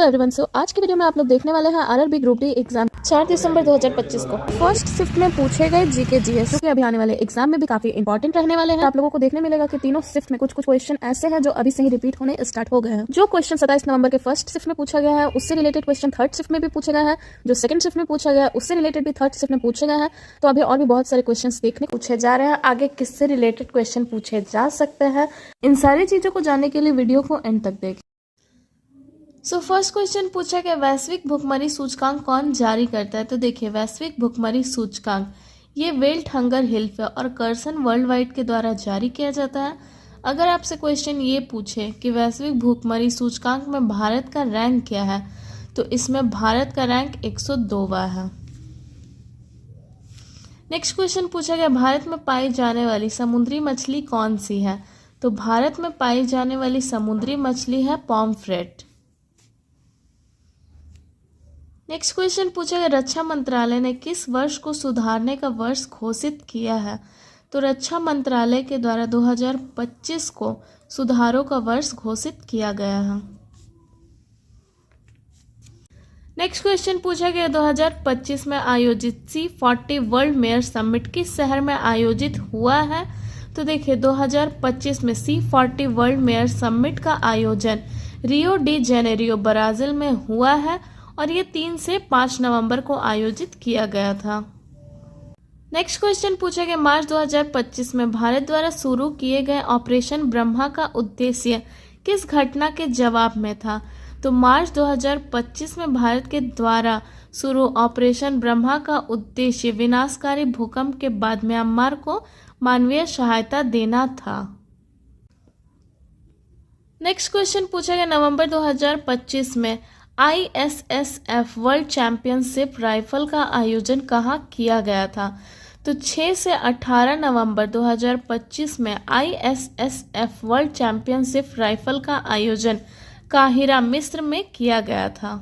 Everyone, सो आज की video में आप लोग देखने वाले हैं आरआरबी ग्रुप डी एग्जाम 4 दिसंबर 2025 को फर्स्ट शिफ्ट में पूछे गए जीके जीएस जो कि अभी आने वाले एग्जाम में भी काफी इंपॉर्टेंट रहने वाले हैं। आप लोगों को देखने मिलेगा कि तीनों शिफ्ट में कुछ क्वेश्चन ऐसे हैं जो अभी से ही रिपीट होने स्टार्ट हो गए हैं। जो क्वेश्चन 27 नवंबर के फर्स्ट शिफ्ट में पूछा गया है उससे रिलेटेड क्वेश्चन थर्ड शिफ्ट में भी पूछा गया है, जो सेकंड शिफ्ट में पूछा गया है उससे रिलेटेड भी थर्ड शिफ्ट में पूछे गए हैं। तो अभी और भी बहुत सारे क्वेश्चन देखने पूछे जा रहे हैं। आगे किससे रिलेटेड क्वेश्चन पूछे जा सकते हैं, इन सारी चीजों को जानने के लिए वीडियो को एंड तक देखें। सो फर्स्ट क्वेश्चन पूछा गया वैश्विक भुखमरी सूचकांक कौन जारी करता है। तो देखिए वैश्विक भुखमरी सूचकांक ये वेल्ट हंगर हिल्फ है और कर्सन वर्ल्ड वाइड के द्वारा जारी किया जाता है। अगर आपसे क्वेश्चन ये पूछे कि वैश्विक भुखमरी सूचकांक में भारत का रैंक क्या है, तो इसमें भारत का रैंक 102वां है। नेक्स्ट क्वेश्चन पूछा गया भारत में पाई जाने वाली समुद्री मछली कौन सी है। तो भारत में पाई जाने वाली समुद्री मछली है पॉम्फ्रेट। नेक्स्ट क्वेश्चन पूछा गया रक्षा मंत्रालय ने किस वर्ष को सुधारने का वर्ष घोषित किया है। तो रक्षा मंत्रालय के द्वारा 2025 को सुधारों का वर्ष घोषित किया गया है। नेक्स्ट क्वेश्चन पूछा गया 2025 में आयोजित C40 वर्ल्ड मेयर समिट किस शहर में आयोजित हुआ है। तो देखिए 2025 में C40 वर्ल्ड मेयर समिट का आयोजन रियो डी जेनेरियो ब्राजील में हुआ है और ये 3 से 5 नवंबर को आयोजित किया गया था। नेक्स्ट क्वेश्चन पूछा गया मार्च 2025 में भारत द्वारा शुरू किए गए ऑपरेशन ब्रह्मा का उद्देश्य किस घटना के जवाब में था। तो मार्च 2025 में भारत के द्वारा शुरू ऑपरेशन ब्रह्मा का उद्देश्य विनाशकारी भूकंप के बाद म्यांमार को मानवीय सहायता देना था। नेक्स्ट क्वेश्चन पूछा गया नवंबर 2025 में ISSF वर्ल्ड चैंपियनशिप राइफल का आयोजन कहाँ किया गया था। तो 6 से 18 नवंबर 2025 में ISSF वर्ल्ड चैंपियनशिप राइफल का आयोजन काहिरा मिस्र में किया गया था।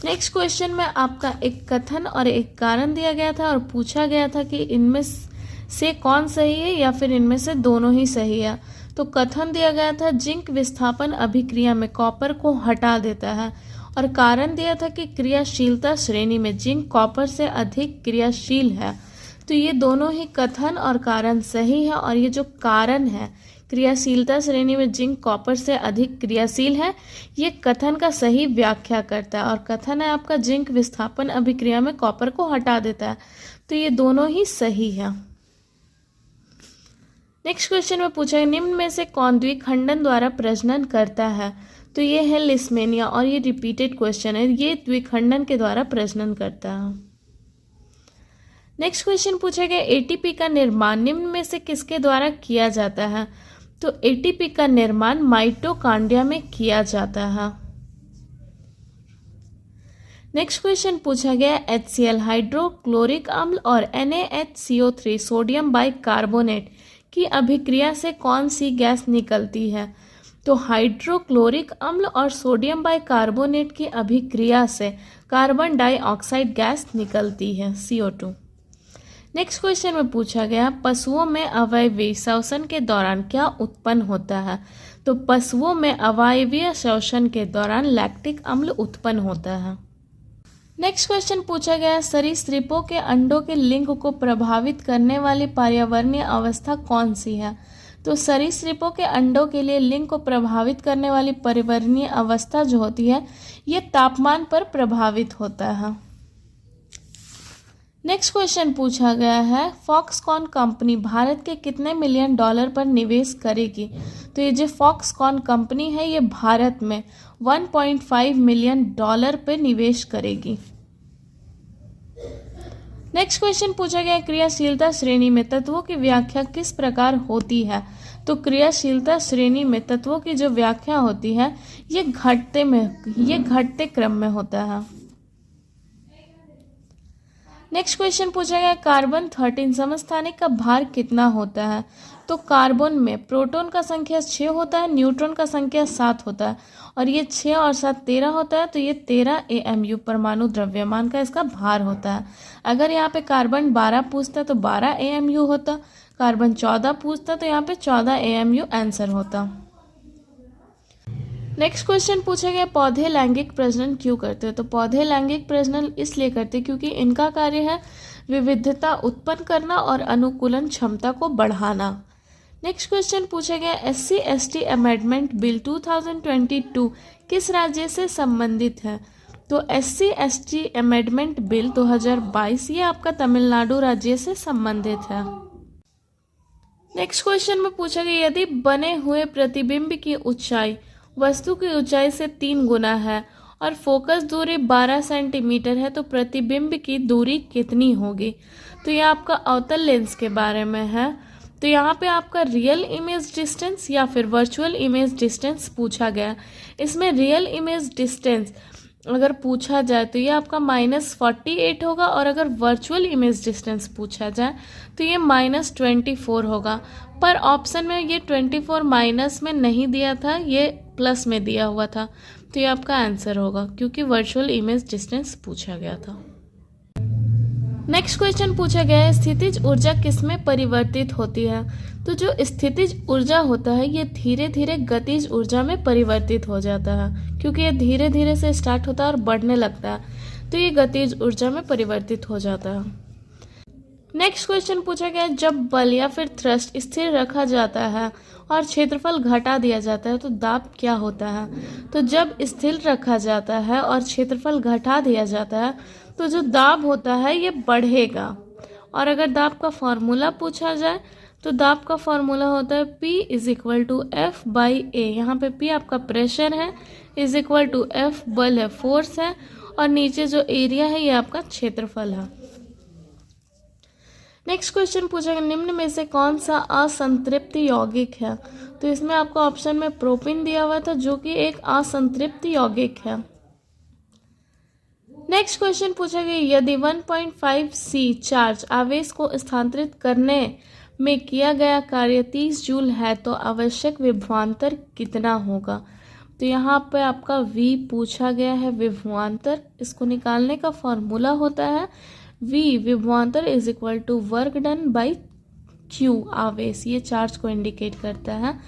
नेक्स्ट क्वेश्चन में आपका एक कथन और एक कारण दिया गया था और पूछा गया था कि इनमें से कौन सही है या फिर इनमें से दोनों ही सही है। तो कथन दिया गया था जिंक विस्थापन अभिक्रिया में कॉपर को हटा देता है और कारण दिया था कि क्रियाशीलता श्रेणी में जिंक कॉपर से अधिक क्रियाशील है। तो ये दोनों ही कथन और कारण सही है और ये जो कारण है क्रियाशीलता श्रेणी में जिंक कॉपर से अधिक क्रियाशील है, ये कथन का सही व्याख्या करता है और कथन है आपका जिंक विस्थापन अभिक्रिया में कॉपर को हटा देता है। तो ये दोनों ही सही है। नेक्स्ट क्वेश्चन में पूछा है निम्न में से कौन द्विखंडन द्वारा प्रजनन करता है। तो ये है लिस्मेनिया और ये रिपीटेड क्वेश्चन है, ये द्विखंडन के द्वारा प्रजनन करता है। नेक्स्ट क्वेश्चन पूछा गया एटीपी का निर्माण निम्न में से किसके द्वारा किया जाता है। तो एटीपी का निर्माण माइटोकॉन्ड्रिया में किया जाता है। नेक्स्ट क्वेश्चन पूछा गया HCl हाइड्रोक्लोरिक अम्ल और NaHCO3 सोडियम बाइकार्बोनेट की अभिक्रिया से कौन सी गैस निकलती है। तो हाइड्रोक्लोरिक अम्ल और सोडियम बाइकार्बोनेट की अभिक्रिया से कार्बन डाइऑक्साइड गैस निकलती है CO2। नेक्स्ट क्वेश्चन में पूछा गया पशुओं में अवयवी श्वसन के दौरान क्या उत्पन्न होता है। तो पशुओं में अवयवीय श्वसन के दौरान लैक्टिक अम्ल उत्पन्न होता है। नेक्स्ट क्वेश्चन पूछा गया सरीसृपों के अंडों के लिंग को प्रभावित करने वाली पर्यावरणीय अवस्था कौन सी है। तो सरीसृपों के अंडों के लिए लिंग को प्रभावित करने वाली पर्यावरणीय अवस्था जो होती है ये तापमान पर प्रभावित होता है। नेक्स्ट क्वेश्चन पूछा गया है फॉक्सकॉन कंपनी भारत के कितने मिलियन डॉलर पर निवेश करेगी। तो ये जो फॉक्सकॉन कंपनी है ये भारत में 1.5 मिलियन डॉलर पर निवेश करेगी। नेक्स्ट क्वेश्चन पूछा गया क्रियाशीलता श्रेणी में तत्वों की व्याख्या किस प्रकार होती है। तो क्रियाशीलता श्रेणी में तत्वों की जो व्याख्या होती है ये घटते क्रम में होता है। नेक्स्ट क्वेश्चन पूछा गया कार्बन 13 समस्थानिक का भार कितना होता है। तो कार्बन में प्रोटॉन का संख्या 6 होता है, न्यूट्रॉन का संख्या 7 होता है और ये 6 और 7 13 होता है। तो ये 13 AMU परमाणु द्रव्यमान का इसका भार होता है। अगर यहाँ पे कार्बन 12 पूछता तो 12 AMU होता, कार्बन 14 पूछता तो यहाँ पे 14 AMU आंसर होता। नेक्स्ट क्वेश्चन पूछा गया पौधे लैंगिक प्रजनन क्यों करते हैं। तो पौधे लैंगिक प्रजनन इसलिए करते हैं क्योंकि इनका कार्य है विविधता उत्पन्न करना और अनुकूलन क्षमता को बढ़ाना। नेक्स्ट क्वेश्चन पूछा गया SC/ST अमेंडमेंट बिल 2022 किस राज्य से संबंधित है। तो SC/ST अमेंडमेंट बिल 2022 ये आपका तमिलनाडु राज्य से संबंधित है। नेक्स्ट क्वेश्चन में पूछा गया यदि बने हुए प्रतिबिंब की ऊंचाई वस्तु की ऊंचाई से 3 गुना है और फोकस दूरी 12 सेंटीमीटर है तो प्रतिबिंब की दूरी कितनी होगी। तो ये आपका अवतल लेंस के बारे में है। तो यहाँ पे आपका रियल इमेज डिस्टेंस या फिर वर्चुअल इमेज डिस्टेंस पूछा गया। इसमें रियल इमेज डिस्टेंस अगर पूछा जाए तो ये आपका -48 होगा और अगर वर्चुअल इमेज डिस्टेंस पूछा जाए तो ये -24 होगा। पर ऑप्शन में ये 24 माइनस में नहीं दिया था, ये प्लस में दिया हुआ था। तो ये आपका आंसर होगा क्योंकि वर्चुअल इमेज डिस्टेंस पूछा गया था। नेक्स्ट क्वेश्चन पूछा गया है स्थितिज ऊर्जा किसमें परिवर्तित होती है। तो जो स्थितिज ऊर्जा होता है ये धीरे धीरे गतिज ऊर्जा में परिवर्तित हो जाता है क्योंकि ये धीरे धीरे से स्टार्ट होता है और बढ़ने लगता है तो ये गतिज ऊर्जा में परिवर्तित हो जाता है। नेक्स्ट क्वेश्चन पूछा गया जब बल या फिर थ्रस्ट स्थिर रखा जाता है और क्षेत्रफल घटा दिया जाता है तो दाब क्या होता है। तो जब स्थिर रखा जाता है और क्षेत्रफल घटा दिया जाता है तो जो दाब होता है ये बढ़ेगा। और अगर दाब का फॉर्मूला पूछा जाए तो दाब का फॉर्मूला होता है P = F/A। यहाँ पे P आपका प्रेशर है, = F बल है, फोर्स है, और नीचे जो एरिया है ये आपका क्षेत्रफल है। नेक्स्ट क्वेश्चन पूछा गया निम्न में से कौन सा असंतृप्त यौगिक है। तो इसमें आपको ऑप्शन में प्रोपिन दिया हुआ था जो कि एक असंतृप्त यौगिक है। नेक्स्ट क्वेश्चन पूछा गया यदि 1.5 C चार्ज आवेश को स्थानांतरित करने में किया गया कार्य 30 जूल है तो आवश्यक विभवांतर कितना होगा। तो यहाँ पे आपका V पूछा गया है विभवांतर। इसको निकालने का फॉर्मूला होता है V विभवांतर = वर्क डन बाई Q आवेश, ये चार्ज को इंडिकेट करता है।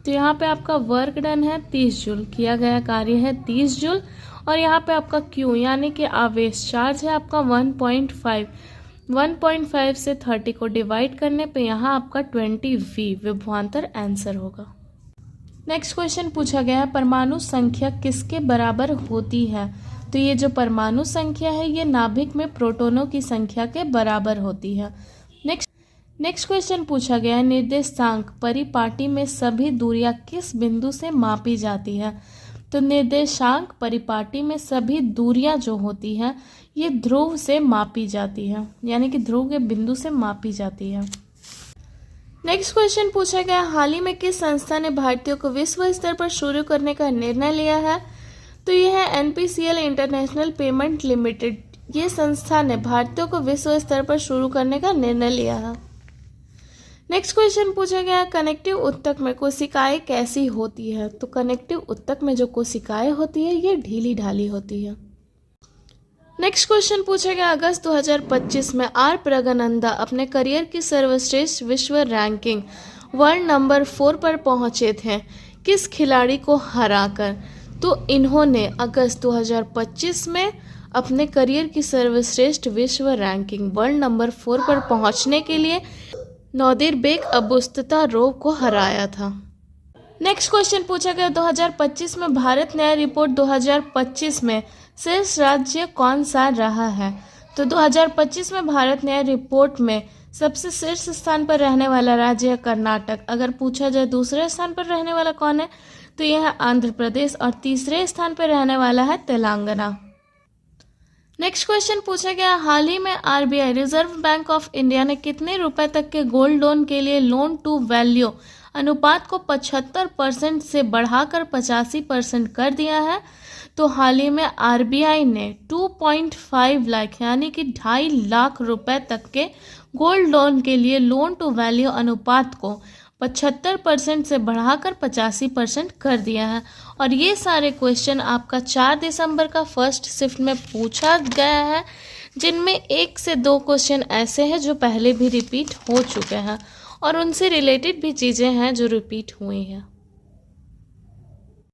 तो यहाँ पे आपका वर्क डन है 30 जूल, किया गया कार्य है 30 जूल, और यहाँ पे आपका Q यानी कि आवेश चार्ज है आपका 1.5 से 30 को डिवाइड करने पे यहाँ आपका 20V विभवांतर आंसर होगा। नेक्स्ट क्वेश्चन पूछा गया है परमाणु संख्या किसके बराबर होती है। तो ये जो परमाणु संख्या है ये नाभिक में प्रोटॉनों की संख्या के बराबर होती है। नेक्स्ट क्वेश्चन पूछा गया है निर्देशांक परिपाटी में सभी दूरियां किस बिंदु से मापी जाती है। तो निर्देशांक परिपाटी में सभी दूरियां जो होती हैं ये ध्रुव से मापी जाती है, यानी कि ध्रुव के बिंदु से मापी जाती है। नेक्स्ट क्वेश्चन पूछा गया हाल ही में किस संस्था ने भारतीयों को विश्व स्तर पर शुरू करने का निर्णय लिया है। तो यह है NPCL इंटरनेशनल पेमेंट लिमिटेड। ये संस्था ने भारतीयों को विश्व स्तर पर शुरू करने का निर्णय लिया है। नेक्स्ट क्वेश्चन पूछा गया कनेक्टिव ऊतक में कोशिकाएं कैसी होती है। तो कनेक्टिव ऊतक में जो कोशिकाएं होती है ये ढीली ढाली होती है। नेक्स्ट क्वेश्चन पूछा गया अगस्त 2025 में आर प्रगनंदा अपने करियर की सर्वश्रेष्ठ विश्व रैंकिंग वर्ल्ड नंबर 4 पर पहुंचे थे किस खिलाड़ी को हराकर। तो इन्होंने अगस्त 2025 में अपने करियर की सर्वश्रेष्ठ विश्व रैंकिंग वर्ल्ड नंबर 4 पर पहुंचने के लिए नौदिरबेक अबुस्तारोव को हराया था। नेक्स्ट क्वेश्चन पूछा गया 2025 में भारत न्याय रिपोर्ट 2025 में शीर्ष राज्य कौन सा रहा है। तो 2025 में भारत न्याय रिपोर्ट में सबसे शीर्ष स्थान पर रहने वाला राज्य है कर्नाटक। अगर पूछा जाए दूसरे स्थान पर रहने वाला कौन है तो यह है आंध्र प्रदेश, और तीसरे स्थान पर रहने वाला है तेलंगाना। नेक्स्ट क्वेश्चन पूछा गया हाल ही में RBI reserve bank of India ने कितने रुपए तक के गोल्ड लोन के लिए लोन टू वैल्यू अनुपात को 75% से बढ़ाकर 85% कर दिया है। तो हाल ही में RBI ने 2.5 लाख यानी कि 2.5 लाख रुपए तक के गोल्ड लोन के लिए लोन टू वैल्यू अनुपात को 75% से बढ़ाकर 85% कर दिया है। और ये सारे क्वेश्चन आपका 4 दिसंबर का फर्स्ट शिफ्ट में पूछा गया है, जिनमें 1 से 2 क्वेश्चन ऐसे हैं जो पहले भी रिपीट हो चुके हैं और उनसे रिलेटेड भी चीज़ें हैं जो रिपीट हुई हैं।